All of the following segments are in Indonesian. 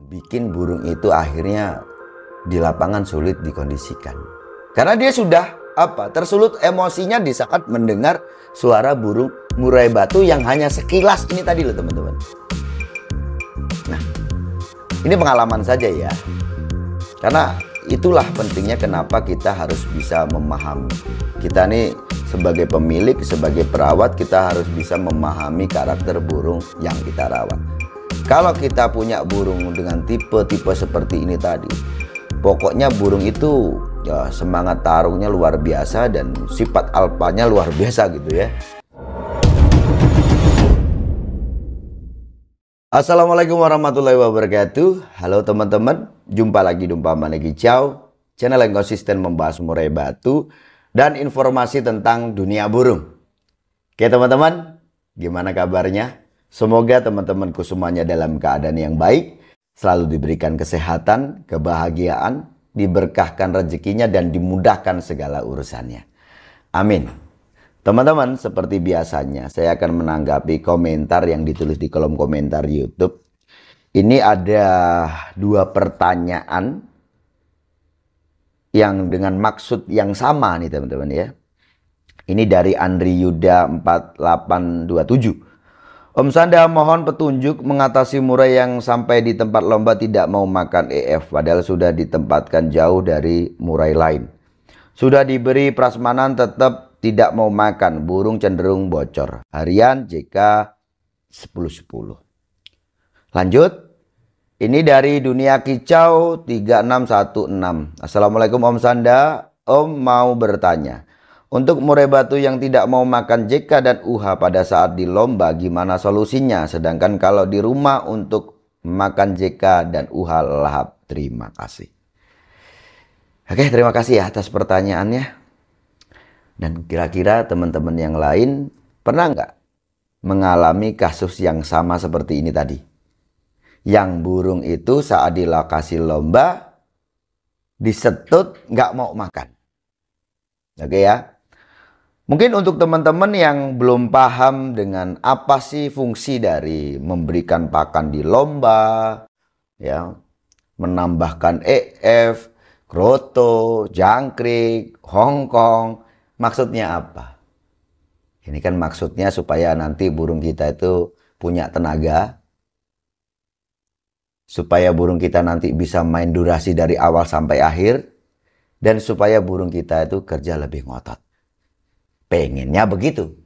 bikin burung itu akhirnya di lapangan sulit dikondisikan. Karena dia sudah tersulut emosinya di saat mendengar suara burung murai batu yang hanya sekilas ini tadi loh teman-teman. Nah, ini pengalaman saja ya. Karena itulah pentingnya kenapa kita harus bisa memahami. Kita nih sebagai pemilik, sebagai perawat, kita harus bisa memahami karakter burung yang kita rawat. Kalau kita punya burung dengan tipe-tipe seperti ini tadi, pokoknya burung itu ya semangat tarungnya luar biasa dan sifat alfanya luar biasa gitu ya. Assalamualaikum warahmatullahi wabarakatuh. Halo teman-teman, jumpa lagi di Umpama Kicau, channel yang konsisten membahas murai batu dan informasi tentang dunia burung. Oke teman-teman, gimana kabarnya? Semoga teman-temanku semuanya dalam keadaan yang baik, selalu diberikan kesehatan, kebahagiaan, diberkahkan rezekinya dan dimudahkan segala urusannya. Amin. Teman-teman, seperti biasanya saya akan menanggapi komentar yang ditulis di kolom komentar YouTube. Ini ada dua pertanyaan yang dengan maksud yang sama nih teman-teman ya. Ini dari Andri Yuda 4827. Om Sanda, mohon petunjuk mengatasi murai yang sampai di tempat lomba tidak mau makan EF padahal sudah ditempatkan jauh dari murai lain. Sudah diberi prasmanan tetap tidak mau makan, burung cenderung bocor. Harian JK 1010. Lanjut. Ini dari Dunia Kicau 3616. Assalamualaikum Om Sanda. Om mau bertanya. Untuk murai batu yang tidak mau makan JK dan UH pada saat di lomba gimana solusinya? Sedangkan kalau di rumah untuk makan JK dan UH lahap. Terima kasih. Oke, terima kasih ya atas pertanyaannya. Dan kira-kira teman-teman yang lain pernah nggak mengalami kasus yang sama seperti ini tadi? Yang burung itu saat di lokasi lomba disetut nggak mau makan. Oke ya. Mungkin untuk teman-teman yang belum paham dengan apa sih fungsi dari memberikan pakan di lomba, ya, menambahkan EF, kroto, jangkrik, hongkong, maksudnya apa? Ini kan maksudnya supaya nanti burung kita itu punya tenaga, supaya burung kita nanti bisa main durasi dari awal sampai akhir, dan supaya burung kita itu kerja lebih ngotot. Pengennya begitu.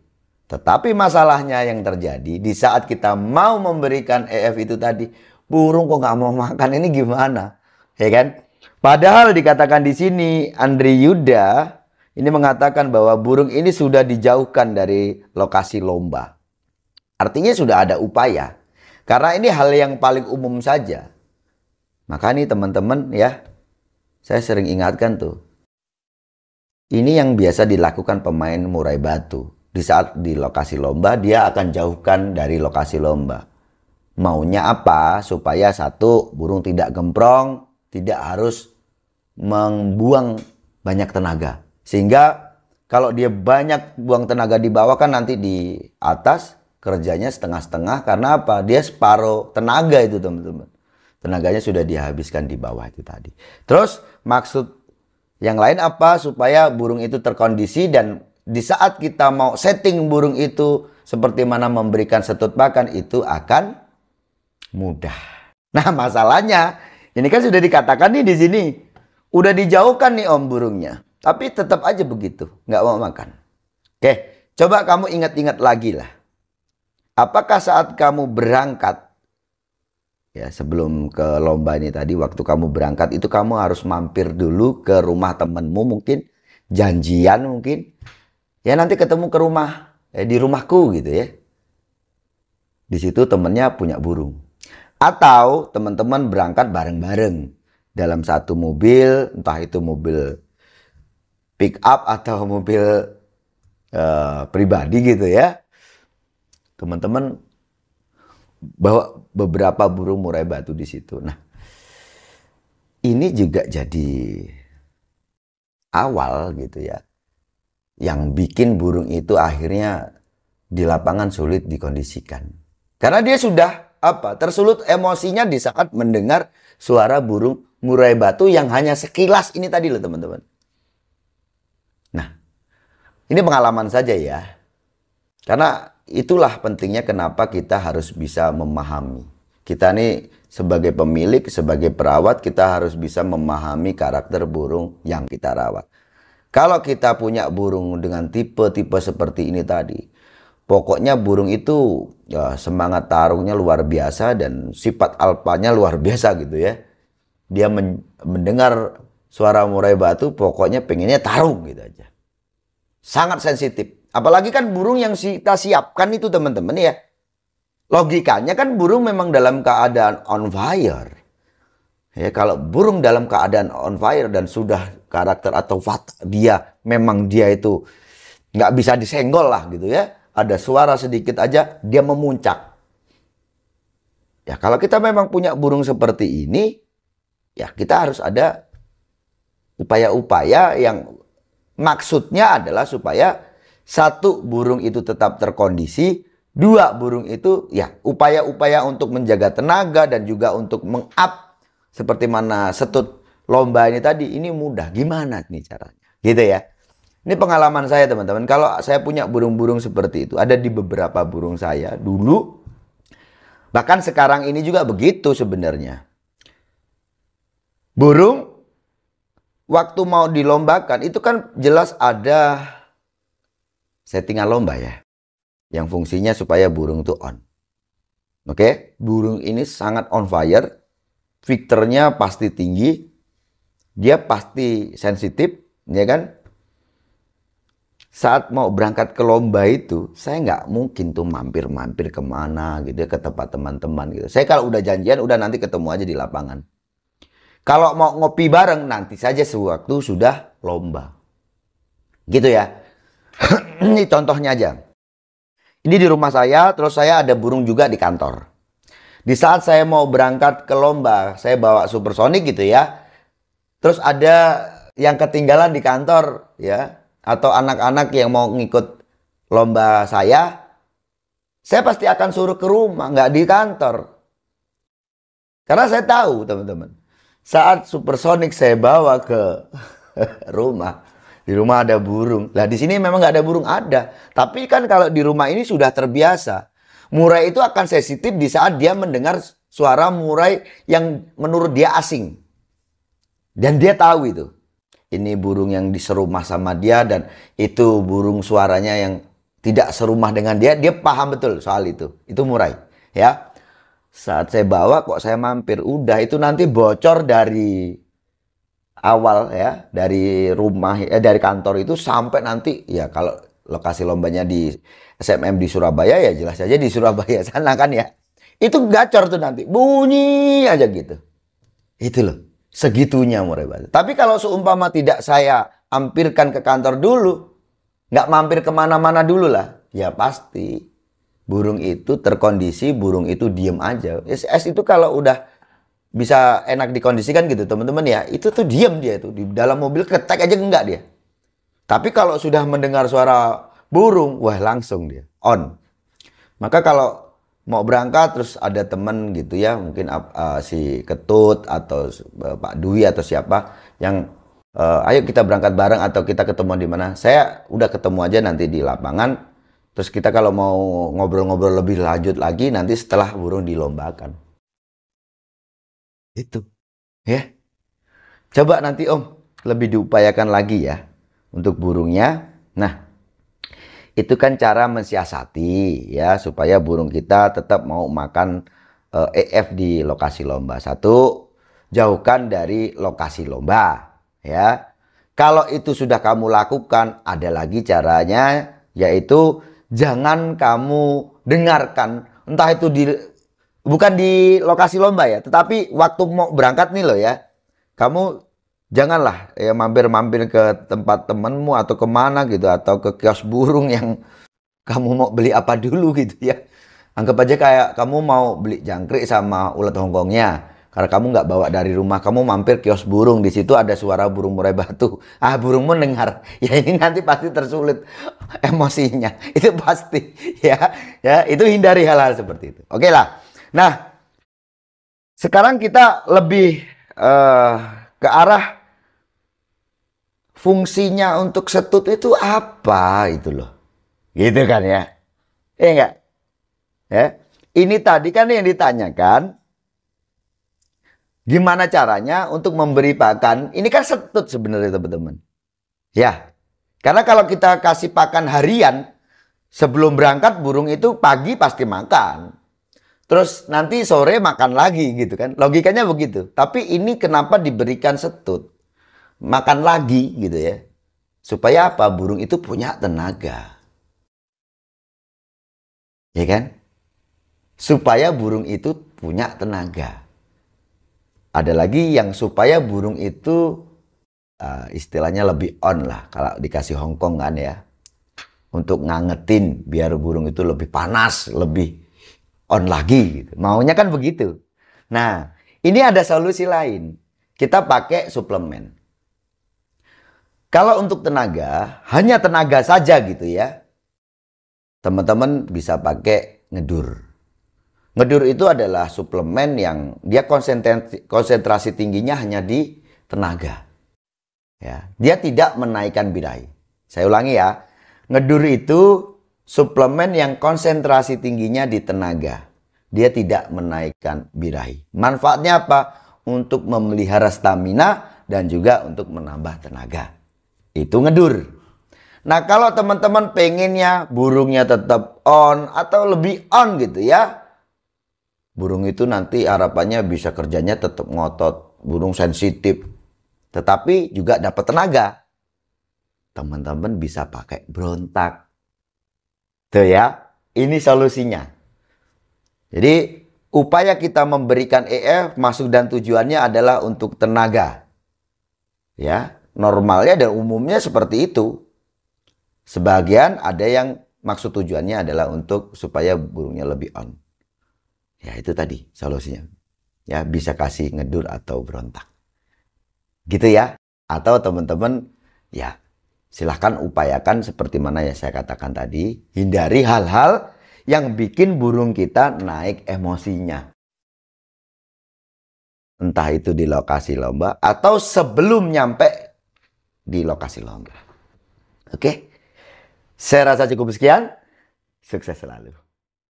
Tetapi masalahnya yang terjadi di saat kita mau memberikan EF itu tadi, burung kok nggak mau makan, ini gimana? Ya kan? Padahal dikatakan di sini Andri Yuda ini mengatakan bahwa burung ini sudah dijauhkan dari lokasi lomba. Artinya sudah ada upaya. Karena ini hal yang paling umum saja. Maka nih teman-teman ya, saya sering ingatkan tuh. Ini yang biasa dilakukan pemain murai batu. Di saat di lokasi lomba, dia akan jauhkan dari lokasi lomba. Maunya apa? Supaya satu, burung tidak gemprong, tidak harus membuang banyak tenaga. Sehingga kalau dia banyak buang tenaga di bawah kan nanti di atas kerjanya setengah-setengah. Karena apa? Dia separuh tenaga itu teman-teman. Tenaganya sudah dihabiskan di bawah itu tadi. Terus maksud yang lain apa? Supaya burung itu terkondisi dan di saat kita mau setting burung itu seperti mana memberikan setut pakan itu akan mudah. Nah masalahnya ini kan sudah dikatakan nih di sini. Udah dijauhkan nih om burungnya. Tapi tetap aja begitu. Nggak mau makan. Oke, coba kamu ingat-ingat lagi lah. Apakah saat kamu berangkat, ya sebelum ke lomba ini tadi, waktu kamu berangkat itu kamu harus mampir dulu ke rumah temenmu mungkin, janjian mungkin, ya nanti ketemu ke rumah, di rumahku gitu ya. Di situ temennya punya burung. Atau teman-teman berangkat bareng-bareng dalam satu mobil, entah itu mobil pick up atau mobil pribadi gitu ya. Teman-teman bawa beberapa burung murai batu di situ. Nah, ini juga jadi awal gitu ya, yang bikin burung itu akhirnya di lapangan sulit dikondisikan. Karena dia sudah apa? Tersulut emosinya di saat mendengar suara burung murai batu yang hanya sekilas ini tadi loh teman-teman. Nah, ini pengalaman saja ya. Karena itulah pentingnya kenapa kita harus bisa memahami. Kita nih sebagai pemilik, sebagai perawat, kita harus bisa memahami karakter burung yang kita rawat. Kalau kita punya burung dengan tipe-tipe seperti ini tadi, pokoknya burung itu ya, semangat tarungnya luar biasa dan sifat alfanya luar biasa gitu ya. Dia mendengar suara murai batu, pokoknya pengennya tarung gitu aja. Sangat sensitif. Apalagi kan burung yang kita siapkan itu teman-teman ya. Logikanya kan burung memang dalam keadaan on fire. Ya, kalau burung dalam keadaan on fire dan sudah karakter atau watak dia memang dia itu nggak bisa disenggol lah gitu ya. Ada suara sedikit aja dia memuncak. Ya kalau kita memang punya burung seperti ini, ya kita harus ada upaya-upaya yang maksudnya adalah supaya satu, burung itu tetap terkondisi. Dua, burung itu ya upaya-upaya untuk menjaga tenaga dan juga untuk meng-up seperti mana setut lomba ini tadi. Ini mudah. Gimana nih caranya? Gitu ya. Ini pengalaman saya teman-teman. Kalau saya punya burung-burung seperti itu. Ada di beberapa burung saya dulu. Bahkan sekarang ini juga begitu sebenarnya. Burung waktu mau dilombakan itu kan jelas ada settingan lomba ya. Yang fungsinya supaya burung itu on. Oke, burung ini sangat on fire. Filternya pasti tinggi. Dia pasti sensitif, ya kan? Saat mau berangkat ke lomba itu, saya nggak mungkin tuh mampir-mampir kemana gitu ya, ke tempat teman-teman gitu. Saya kalau udah janjian, udah nanti ketemu aja di lapangan. Kalau mau ngopi bareng, nanti saja sewaktu sudah lomba. Gitu ya. Ini contohnya aja. Ini di rumah saya, terus saya ada burung juga di kantor. Di saat saya mau berangkat ke lomba, saya bawa supersonik gitu ya. Terus ada yang ketinggalan di kantor ya. Atau anak-anak yang mau ngikut lomba saya pasti akan suruh ke rumah, nggak di kantor. Karena saya tahu teman-teman, saat supersonik saya bawa ke rumah, di rumah ada burung. Lah di sini memang nggak ada burung ada. Tapi kan kalau di rumah ini sudah terbiasa. Murai itu akan sensitif di saat dia mendengar suara murai yang menurut dia asing. Dan dia tahu itu. Ini burung yang diserumah sama dia dan itu burung suaranya yang tidak serumah dengan dia. Dia paham betul soal itu. Itu murai. Ya. Saat saya bawa kok saya mampir. Udah itu nanti bocor dari awal ya, dari rumah dari kantor itu sampai nanti ya kalau lokasi lombanya di SMM di Surabaya ya jelas saja di Surabaya sana kan ya. Itu gacor tuh nanti bunyi aja gitu. Itu loh segitunya murai batu. Tapi kalau seumpama tidak saya ampirkan ke kantor dulu, nggak mampir kemana-mana dulu lah, ya pasti burung itu terkondisi, burung itu diem aja. SS itu kalau udah bisa enak dikondisikan gitu teman-teman ya. Itu tuh diam dia tuh. Di dalam mobil ketek aja enggak dia. Tapi kalau sudah mendengar suara burung, wah langsung dia on. Maka kalau mau berangkat terus ada teman gitu ya. Mungkin si Ketut atau Pak Dwi atau siapa yang ayo kita berangkat bareng atau kita ketemu di mana. Saya udah ketemu aja nanti di lapangan. Terus kita kalau mau ngobrol-ngobrol lebih lanjut lagi nanti setelah burung dilombakan. Itu ya. Coba nanti Om lebih diupayakan lagi ya untuk burungnya. Nah, itu kan cara mensiasati ya supaya burung kita tetap mau makan EF di lokasi lomba. Satu, jauhkan dari lokasi lomba ya. Kalau itu sudah kamu lakukan, ada lagi caranya yaitu jangan kamu dengarkan entah itu bukan di lokasi lomba ya, tetapi waktu mau berangkat nih loh ya, kamu janganlah ya mampir-mampir ke tempat temenmu atau kemana gitu, atau ke kios burung yang kamu mau beli apa dulu gitu ya. Anggap aja kayak kamu mau beli jangkrik sama ulet hongkongnya, karena kamu nggak bawa dari rumah, kamu mampir kios burung, di situ ada suara burung murai batu. Ah, burung mendengar, ya ini nanti pasti tersulit emosinya, itu pasti ya, ya itu hindari hal-hal seperti itu. Oke lah. Nah, sekarang kita lebih ke arah fungsinya untuk setut itu apa itu loh. Gitu kan ya. Enggak? Ya. Ini tadi kan yang ditanyakan, gimana caranya untuk memberi pakan? Ini kan setut sebenarnya teman-teman. Ya. Karena kalau kita kasih pakan harian, sebelum berangkat burung itu pagi pasti makan. Terus nanti sore makan lagi gitu kan. Logikanya begitu. Tapi ini kenapa diberikan setut? Makan lagi gitu ya. Supaya apa? Burung itu punya tenaga. Ya kan? Supaya burung itu punya tenaga. Ada lagi yang supaya burung itu istilahnya lebih on lah. Kalau dikasih Hongkong kan ya. Untuk ngangetin biar burung itu lebih panas, lebih on lagi gitu. Maunya kan begitu. Nah, ini ada solusi lain. Kita pakai suplemen. Kalau untuk tenaga, hanya tenaga saja gitu ya. Teman-teman bisa pakai ngedur. Ngedur itu adalah suplemen yang dia konsentrasi tingginya hanya di tenaga. Ya, dia tidak menaikkan birahi. Saya ulangi ya. Ngedur itu suplemen yang konsentrasi tingginya di tenaga. Dia tidak menaikkan birahi. Manfaatnya apa? Untuk memelihara stamina dan juga untuk menambah tenaga. Itu ngedur. Nah, kalau teman-teman pengennya burungnya tetap on atau lebih on gitu ya. Burung itu nanti harapannya bisa kerjanya tetap ngotot. Burung sensitif. Tetapi juga dapat tenaga. Teman-teman bisa pakai berontak. Tuh ya, ini solusinya. Jadi, upaya kita memberikan EF maksud dan tujuannya adalah untuk tenaga. Ya, normalnya dan umumnya seperti itu. Sebagian ada yang maksud tujuannya adalah untuk supaya burungnya lebih on. Ya, itu tadi solusinya. Ya, bisa kasih ngedur atau berontak. Gitu ya. Atau teman-teman, ya, silahkan upayakan seperti mana yang saya katakan tadi. Hindari hal-hal yang bikin burung kita naik emosinya. Entah itu di lokasi lomba atau sebelum nyampe di lokasi lomba. Oke? Saya rasa cukup sekian. Sukses selalu.